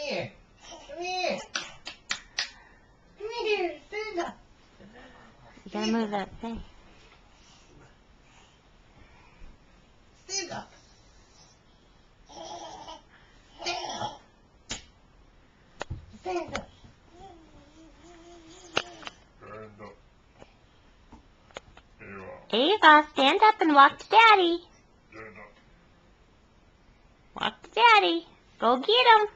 here. Come here. Come here. Stand up. You gotta move that thing. Stand up. Stand up. Stand up. Ava, stand up and walk to Daddy. Walk to Daddy. Go get him.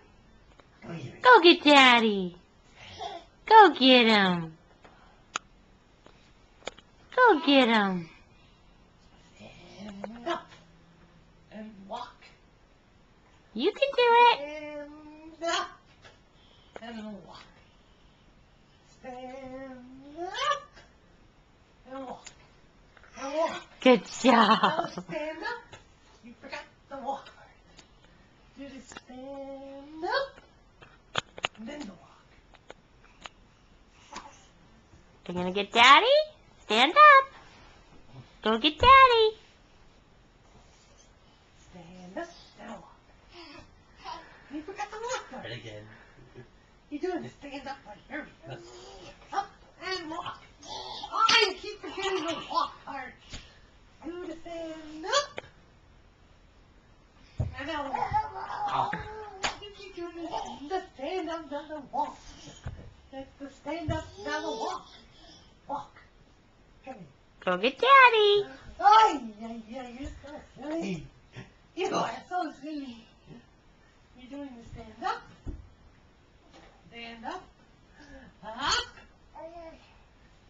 Go get Daddy. Go get him. Go get him. Stand up and walk. You can do it. Stand up and walk. Stand up and walk. And walk. Good Now job. stand up. You forgot the walk part. You just stand up and then the walk. You're gonna get Daddy? Stand up. Go get Daddy. Stand up and walk. You forgot the walk part again. You're doing the stand up part. Here we go. Up and walk. Oh, you keep forgetting the walk part. Do the stand up. And now walk. You keep doing the stand up, now the walk. That's the stand up, now the walk. Walk. Come here. Go get Daddy. Ay, you're so silly. You are so silly. You're doing the stand up. Stand up. Up.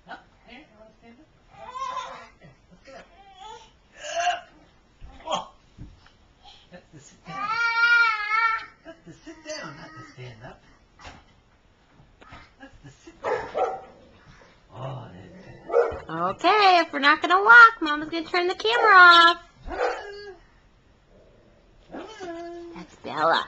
Up. There, you want to stand up? There, let's get up. Whoa. That's the sit down. That's the sit down, not the stand up. That's the sit down. Oh, that's good. Okay, if we're not gonna walk, Mama's gonna turn the camera off. Come on. That's Bella.